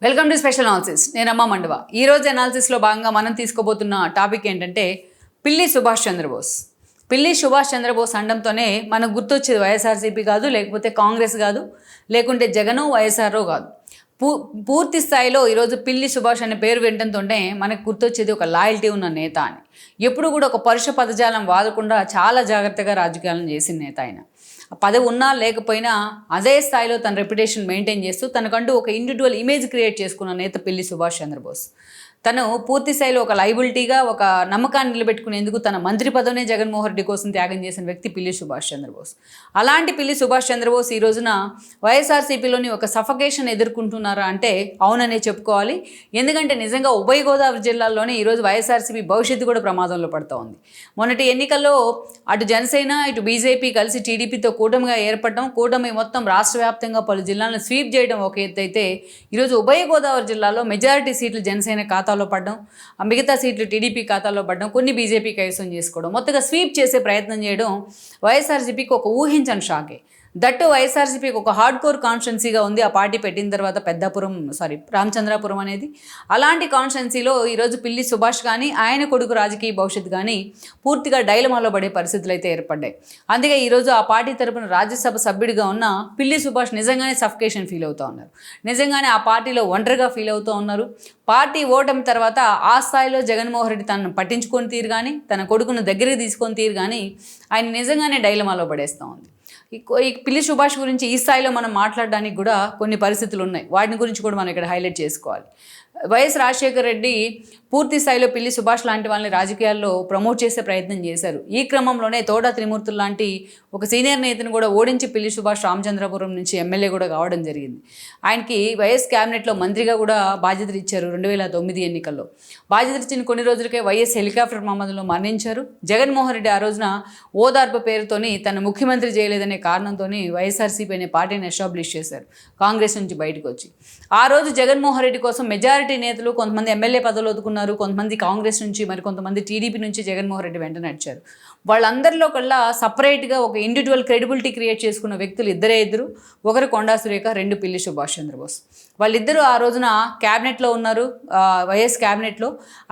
Welcome to special analysis. నేను అమ్మ మండవ. ఈరోజు అనాలిసిస్లో భాగంగా మనం తీసుకోబోతున్న టాపిక్ ఏంటంటే పిల్లి సుభాష్ చంద్రబోస్. పిల్లి సుభాష్ చంద్రబోస్ అనడంతోనే మనకు గుర్తొచ్చేది వైఎస్ఆర్సీపీ కాదు, లేకపోతే కాంగ్రెస్ కాదు, లేకుంటే జగను వైఎస్ఆర్ఓ కాదు. పూర్తి స్థాయిలో ఈరోజు పిల్లి సుభాష్ అనే పేరు వినడంతోనే మనకు గుర్తొచ్చేది ఒక లాయల్టీ ఉన్న నేత అని. ఎప్పుడు కూడా ఒక పరుష పదజాలం వాడకుండా చాలా జాగ్రత్తగా రాజకీయాలను చేసిన నేత ఆయన. పదవి ఉన్నా లేకపోయినా అదే స్థాయిలో తన రెప్యుటేషన్ మెయింటైన్ చేస్తూ తనకంటూ ఒక ఇండివిజువల్ ఇమేజ్ క్రియేట్ చేసుకున్న నేత పిల్లి సుభాష్ చంద్రబోస్. తను పూర్తి స్థాయిలో ఒక లైబిలిటీగా, ఒక నమ్మకాన్ని నిలబెట్టుకునేందుకు తన మంత్రి పదవినే జగన్మోహన్ రెడ్డి కోసం త్యాగం చేసిన వ్యక్తి పిల్లి సుభాష్ చంద్రబోస్. అలాంటి పిల్లి సుభాష్ చంద్రబోస్ ఈ రోజున వైఎస్ఆర్సీపీలోని ఒక సఫకేషన్ ఎదుర్కొంటున్నారా అంటే అవుననే చెప్పుకోవాలి. ఎందుకంటే నిజంగా ఉభయ గోదావరి జిల్లాల్లోనే ఈరోజు వైఎస్ఆర్సీపీ భవిష్యత్తు కూడా ప్రమాదంలో పడుతూ ఉంది. మొన్నటి ఎన్నికల్లో అటు జనసేన ఇటు బీజేపీ కలిసి టీడీపీతో కూటమిగా ఏర్పడడం, కూటమి మొత్తం రాష్ట్ర వ్యాప్తంగా పలు జిల్లాలను స్వీప్ చేయడం ఒక ఎత్తు అయితే, ఈరోజు ఉభయ గోదావరి జిల్లాలో మెజారిటీ సీట్లు జనసేన ఖాతాలో పడడం, మిగతా సీట్లు టీడీపీ ఖాతాలో పడడం, కొన్ని బీజేపీ కైవసం చేసుకోవడం, మొత్తంగా స్వీప్ చేసే ప్రయత్నం చేయడం వైఎస్ఆర్సీపీకి ఒక ఊహించని షాకే. దట్టు వైఎస్ఆర్సీపీకి ఒక హార్డ్ కోర్ కాన్స్టిట్యున్సీగా ఉంది ఆ పార్టీ పెట్టిన తర్వాత రామచంద్రాపురం అనేది. అలాంటి కాన్స్టిట్యున్సీలో ఈరోజు పిల్లి సుభాష్ కానీ ఆయన కొడుకు రాజకీయ భవిష్యత్తు కానీ పూర్తిగా డైలమాలో పడే పరిస్థితులు అయితే ఏర్పడ్డాయి. అందుకే ఈరోజు ఆ పార్టీ తరపున రాజ్యసభ సభ్యుడిగా ఉన్న పిల్లి సుభాష్ నిజంగానే సఫికేషన్ ఫీల్ అవుతూ ఉన్నారు. నిజంగానే ఆ పార్టీలో ఒంటరిగా ఫీల్ అవుతూ ఉన్నారు. పార్టీ ఓటమి తర్వాత ఆ స్థాయిలో జగన్మోహన్ రెడ్డి తనను పట్టించుకొని తీరు కానీ, తన కొడుకును దగ్గరికి తీసుకొని తీరు కానీ ఆయన నిజంగానే డైలమాలో పడేస్తూ ఉంది. ఈ పిల్లి సుభాష్ గురించి ఈ స్థాయిలో మనం మాట్లాడడానికి కూడా కొన్ని పరిస్థితులు ఉన్నాయి. వాటిని గురించి కూడా మనం ఇక్కడ హైలైట్ చేసుకోవాలి. వైఎస్ రాజశేఖర రెడ్డి పూర్తి స్థాయిలో పిల్లి సుభాష్ లాంటి వాళ్ళని రాజకీయాల్లో ప్రమోట్ చేసే ప్రయత్నం చేశారు. ఈ క్రమంలోనే తోట త్రిమూర్తులు లాంటి ఒక సీనియర్ నేతను కూడా ఓడించి పిల్లి సుభాష్ రామచంద్రపురం నుంచి ఎమ్మెల్యే కూడా కావడం జరిగింది. ఆయనకి వైఎస్ క్యాబినెట్లో మంత్రిగా కూడా బాధ్యతలు ఇచ్చారు 2009 ఎన్నికల్లో. బాధ్యతలు ఇచ్చిన కొన్ని రోజులకే వైఎస్ హెలికాప్టర్ ప్రమాదంలో మరణించారు. జగన్మోహన్ రెడ్డి ఆ రోజున ఓదార్పు పేరుతోని తన ముఖ్యమంత్రి చేయలేదనే కారణంతో వైఎస్ఆర్సీపీ అనే పార్టీని ఎస్టాబ్లిష్ చేశారు కాంగ్రెస్ నుంచి బయటకు వచ్చి. ఆ రోజు జగన్మోహన్ రెడ్డి కోసం మెజారిటీ నేతలు కొంతమంది ఎమ్మెల్యే పదవులు వదుకున్నారు, కొంతమంది కాంగ్రెస్ నుంచి, మరి కొంతమంది టీడీపీ నుంచి జగన్మోహన్ రెడ్డి వెంట నడిచారు. వాళ్ళందరిలో కల్లా సపరేట్గా ఒక ఇండివిజువల్ క్రెడిబిలిటీ క్రియేట్ చేసుకున్న వ్యక్తులు ఇద్దరు. ఒకరు కొండా సురేఖ, రెండు పిల్లి సుభాష్ చంద్రబోస్. వాళ్ళిద్దరూ ఆ రోజున క్యాబినెట్లో ఉన్నారు, వైఎస్ క్యాబినెట్లో.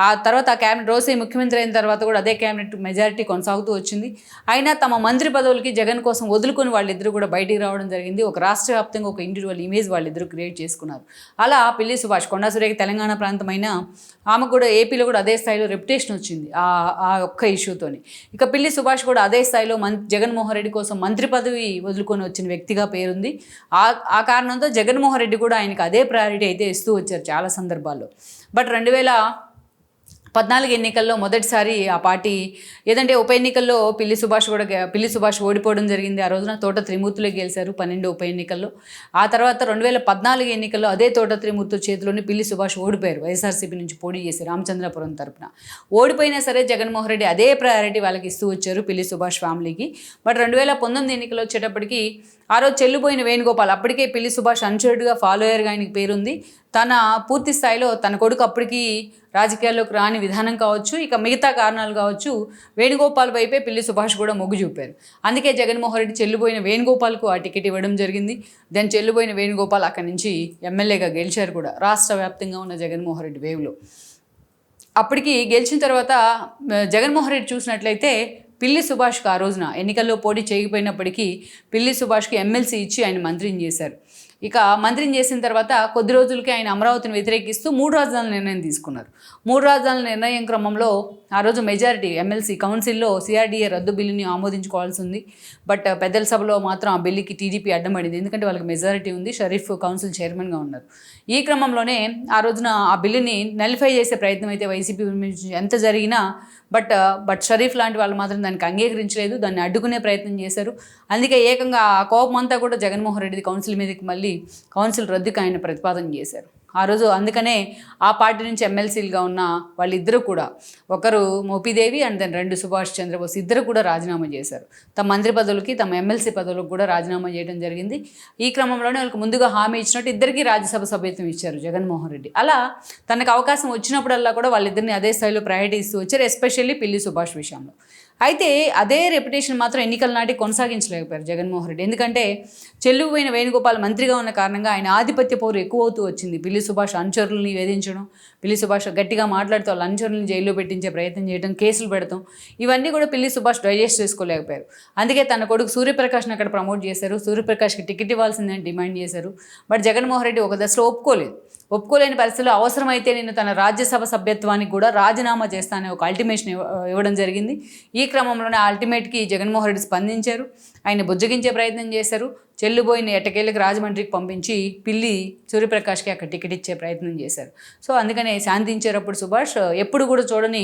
ఆ తర్వాత ఆ క్యాబినెట్ రోసే ముఖ్యమంత్రి అయిన తర్వాత కూడా అదే క్యాబినెట్ మెజారిటీ కొనసాగుతూ వచ్చింది. అయినా తమ మంత్రి పదవులకి జగన్ కోసం వదులుకొని వాళ్ళిద్దరూ కూడా బయటికి రావడం జరిగింది. ఒక రాష్ట్ర వ్యాప్తంగా ఒక ఇండివిజువల్ ఇమేజ్ వాళ్ళిద్దరూ క్రియేట్ చేసుకున్నారు. అలా పిల్లి సుభాష్, కొండా సురేఖ తెలంగాణ ప్రాంతమైన ఆమెకు కూడా ఏపీలో కూడా అదే స్థాయిలో రెప్యుటేషన్ వచ్చింది ఆ ఒక్క ఇష్యూతోని. ఇక పిల్లి సుభాష్ కూడా అదే స్థాయిలో జగన్మోహన్ రెడ్డి కోసం మంత్రి పదవి వదులుకొని వచ్చిన వ్యక్తిగా పేరుంది. ఆ కారణంతో జగన్మోహన్ రెడ్డి కూడా ఆయనకు అదే ప్రయారిటీ అయితే ఇస్తూ వచ్చారు చాలా సందర్భాల్లో. బట్ 2014 ఎన్నికల్లో మొదటిసారి ఆ పార్టీ ఏదంటే ఉప ఎన్నికల్లో పిల్లి సుభాష్ ఓడిపోవడం జరిగింది. ఆ రోజున తోట త్రిమూర్తులే గెలిచారు 12 ఉప ఎన్నికల్లో. ఆ తర్వాత 2014 ఎన్నికల్లో అదే తోట త్రిమూర్తుల చేతిలోని పిల్లి సుభాష్ ఓడిపోయారు. వైఎస్ఆర్సీపీ నుంచి పోటీ చేశారు రామచంద్రపురం తరపున. ఓడిపోయినా సరే జగన్మోహన్ రెడ్డి అదే ప్రయారిటీ వాళ్ళకి ఇస్తూ వచ్చారు పిల్లి సుభాష్ ఫ్యామిలీకి. బట్ 2019 ఎన్నికలు వచ్చేటప్పటికి ఆ రోజు చెల్లిపోయిన వేణుగోపాల్, అప్పటికే పిల్లి సుభాష్ అన్షర్డ్గా ఫాలోయర్గా ఆయనకి పేరుంది. తన పూర్తి స్థాయిలో తన కొడుకు అప్పటికి రాజకీయాల్లోకి రాని విధానం కావచ్చు, ఇక మిగతా కారణాలు కావచ్చు, వేణుగోపాల్ వైపే పిల్లి సుభాష్ కూడా మొగ్గు చూపారు. అందుకే జగన్మోహన్ రెడ్డి చెల్లిపోయిన వేణుగోపాల్కు ఆ టికెట్ ఇవ్వడం జరిగింది. దాని చెల్లిపోయిన వేణుగోపాల్ అక్కడి నుంచి ఎమ్మెల్యేగా గెలిచారు కూడా రాష్ట్ర వ్యాప్తంగా ఉన్న జగన్మోహన్ రెడ్డి వేవ్లో. అప్పటికి గెలిచిన తర్వాత జగన్మోహన్ రెడ్డి చూసినట్లయితే పిల్లి సుభాష్కి ఆ రోజున ఎన్నికల్లో పోటీ చేయకపోయినప్పటికీ పిల్లి సుభాష్కి ఎమ్మెల్సీ ఇచ్చి ఆయన మంత్రిని చేశారు. ఇక మంత్రిని చేసిన తర్వాత కొద్ది రోజులకి ఆయన అమరావతిని వ్యతిరేకిస్తూ 3 రాజధానుల నిర్ణయం తీసుకున్నారు. 3 రాజధానుల నిర్ణయం క్రమంలో ఆ రోజు మెజారిటీ ఎమ్మెల్సీ కౌన్సిల్లో సిఆర్డీఏ రద్దు బిల్లుని ఆమోదించుకోవాల్సి ఉంది. బట్ పెద్దల సభలో మాత్రం ఆ బిల్లుకి టీడీపీ అడ్డమడింది. ఎందుకంటే వాళ్ళకి మెజారిటీ ఉంది, షరీఫ్ కౌన్సిల్ చైర్మన్గా ఉన్నారు. ఈ క్రమంలోనే ఆ రోజున ఆ బిల్లుని నలిఫై చేసే ప్రయత్నం అయితే వైసీపీ ఎంత జరిగినా బట్ షరీఫ్ లాంటి వాళ్ళు మాత్రం దానికి అంగీకరించలేదు, దాన్ని అడ్డుకునే ప్రయత్నం చేశారు. అందుకే ఏకంగా ఆ కోపం అంతా కూడా జగన్మోహన్ రెడ్డి కౌన్సిల్ మీదకి మళ్ళీ కౌన్సిల్ రద్దుకి ఆయన ప్రతిపాదన చేశారు ఆ రోజు. అందుకనే ఆ పార్టీ నుంచి ఎమ్మెల్సీలుగా ఉన్న వాళ్ళిద్దరూ కూడా, ఒకరు మోపిదేవి అండ్ దెన్ 2 సుభాష్ చంద్రబోస్, ఇద్దరు కూడా రాజీనామా చేశారు. తమ మంత్రి పదవులకి, తమ ఎమ్మెల్సీ పదవులకు కూడా రాజీనామా చేయడం జరిగింది. ఈ క్రమంలోనే వాళ్ళకి ముందుగా హామీ ఇచ్చినట్టు ఇద్దరికీ రాజ్యసభ సభ్యత్వం ఇచ్చారు జగన్మోహన్ రెడ్డి. అలా తనకు అవకాశం వచ్చినప్పుడల్లా కూడా వాళ్ళిద్దరిని అదే స్థాయిలో ప్రయారిటీ ఇస్తూ వచ్చారు, ఎస్పెషల్లీ పిల్లి సుభాష్ విషయంలో. అయితే అదే రెప్యుటేషన్ మాత్రం ఎన్నికల నాటి కొనసాగించలేకపోయారు జగన్మోహన్ రెడ్డి. ఎందుకంటే చెల్లుపోయిన వేణుగోపాల్ మంత్రిగా ఉన్న కారణంగా ఆయన ఆధిపత్య పోరు ఎక్కువ అవుతూ వచ్చింది. పిల్లి సుభాష్ అనుచరులని వేధించడం, పిల్లి సుభాష్ గట్టిగా మాట్లాడుతూ వాళ్ళ అనుచరులను జైల్లో పెట్టించే ప్రయత్నం చేయడం, కేసులు పెడతాం, ఇవన్నీ కూడా పిల్లి సుభాష్ డైజెస్ట్ చేసుకోలేకపోయారు. అందుకే తన కొడుకు సూర్యప్రకాష్ని అక్కడ ప్రమోట్ చేశారు, సూర్యప్రకాష్కి టికెట్ ఇవ్వాల్సిందని డిమాండ్ చేశారు. బట్ జగన్మోహన్ రెడ్డి ఒక దశలో ఒప్పుకోలేని పరిస్థితుల్లో అవసరమైతే నేను తన రాజ్యసభ సభ్యత్వానికి కూడా రాజీనామా చేస్తానని ఒక అల్టిమేషన్ ఇవ్వడం జరిగింది. ఈ క్రమంలోనే అల్టిమేట్కి జగన్మోహన్ రెడ్డి స్పందించారు, ఆయన బుజ్జగించే ప్రయత్నం చేశారు. చెల్లుబోయిన ఎట్టకేళ్ళకి రాజమండ్రికి పంపించి పిల్లి సూర్యప్రకాష్కి అక్కడ టికెట్ ఇచ్చే ప్రయత్నం చేశారు. సో అందుకనే శాంతించేటప్పుడు సుభాష్ ఎప్పుడు కూడా చూడని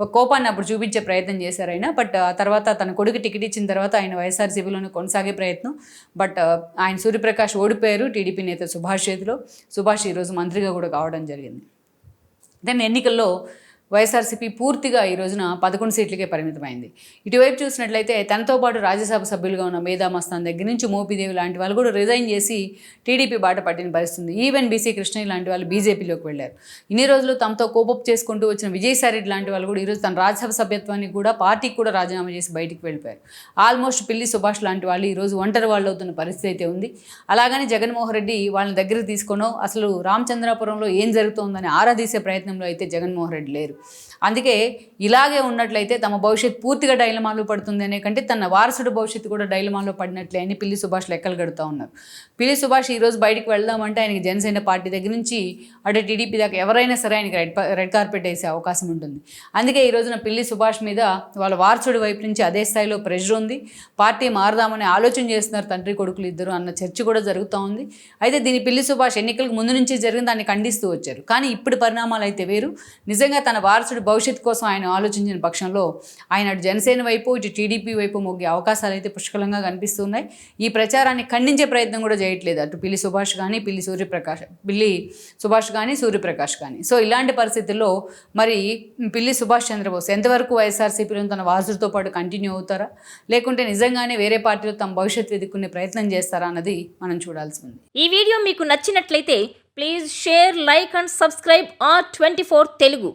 ఒక కోపాన్ని అప్పుడు చూపించే ప్రయత్నం చేశారు ఆయన. బట్ ఆ తర్వాత తన కొడుకు టికెట్ ఇచ్చిన తర్వాత ఆయన వైఎస్ఆర్సీపీలోనే కొనసాగే ప్రయత్నం. బట్ ఆయన సూర్యప్రకాష్ ఓడిపోయారు టీడీపీ నేత సుభాష్ చేతిలో. సుభాష్ ఈరోజు మంత్రిగా కూడా కావడం జరిగింది. దాని ఎన్నికల్లో వైఎస్ఆర్సీపీ పూర్తిగా ఈ రోజున 11 సీట్లకే పరిమితమైంది. ఇటువైపు చూసినట్లయితే తనతో పాటు రాజ్యసభ సభ్యులుగా ఉన్న మేధా మస్తాన్ దగ్గర నుంచి మోపిదేవి లాంటి వాళ్ళు కూడా రిజైన్ చేసి టీడీపీ బాట పట్టిన పరిస్థితుంది. ఈవెన్ బీసీ కృష్ణయ్య లాంటి వాళ్ళు బీజేపీలోకి వెళ్ళారు. ఇన్ని రోజులు తమతో కోపప్ చేసుకుంటూ వచ్చిన విజయసాయిరెడ్డి లాంటి వాళ్ళు కూడా ఈరోజు తన రాజ్యసభ సభ్యత్వానికి కూడా పార్టీకి కూడా రాజీనామా చేసి బయటికి వెళ్ళిపోయారు. ఆల్మోస్ట్ పిల్లి సుభాష్ లాంటి వాళ్ళు ఈరోజు ఒంటరి వాళ్ళు అవుతున్న పరిస్థితి అయితే ఉంది. అలాగని జగన్మోహన్ రెడ్డి వాళ్ళని దగ్గరికి తీసుకోనో అసలు రామచంద్రాపురంలో ఏం జరుగుతోందని ఆరాధీసే ప్రయత్నంలో అయితే జగన్మోహన్ రెడ్డి లేరు. అందుకే ఇలాగే ఉన్నట్లయితే తమ భవిష్యత్తు పూర్తిగా డైలమాలో పడుతుంది అనే కంటే తన వారసుడు భవిష్యత్తు కూడా డైలమాలో పడినట్లే అని పిల్లి సుభాష్ లెక్కలు కడుతూ ఉన్నారు. పిల్లి సుభాష్ ఈరోజు బయటికి వెళ్దామంటే ఆయనకి జనసేన పార్టీ దగ్గర నుంచి అటు టీడీపీ దాకా ఎవరైనా సరే ఆయనకి రెడ్ కార్పెట్ వేసే అవకాశం ఉంటుంది. అందుకే ఈ రోజున పిల్లి సుభాష్ మీద వాళ్ళ వారసుడి వైపు నుంచి అదే స్థాయిలో ప్రెషర్ ఉంది. పార్టీ మారదామని ఆలోచన చేస్తున్నారు తండ్రి కొడుకులు ఇద్దరు అన్న చర్చ కూడా జరుగుతూ ఉంది. అయితే దీని పిల్లి సుభాష్ ఎన్నికలకు ముందు నుంచి జరిగిన దాన్ని ఖండిస్తూ వచ్చారు. కానీ ఇప్పుడు పరిణామాలు అయితే వేరు. నిజంగా తన వారసుడి భవిష్యత్తు కోసం ఆయన ఆలోచించిన పక్షంలో ఆయన అటు జనసేన వైపు ఇటు టీడీపీ వైపు మొగ్గే అవకాశాలు అయితే పుష్కలంగా కనిపిస్తున్నాయి. ఈ ప్రచారాన్ని ఖండించే ప్రయత్నం కూడా చేయట్లేదు అటు పిల్లి సుభాష్ కానీ పిల్లి సుభాష్ కానీ సూర్యప్రకాష్ కానీ. సో ఇలాంటి పరిస్థితుల్లో మరి పిల్లి సుభాష్ చంద్రబోస్ ఎంతవరకు వైఎస్ఆర్సీపీలో తన వారసుడితో పాటు కంటిన్యూ అవుతారా, లేకుంటే నిజంగానే వేరే పార్టీలో తమ భవిష్యత్తు వెతుక్కునే ప్రయత్నం చేస్తారా అన్నది మనం చూడాల్సి ఉంది. ఈ వీడియో మీకు నచ్చినట్లయితే please share, like and subscribe R24 Telugu.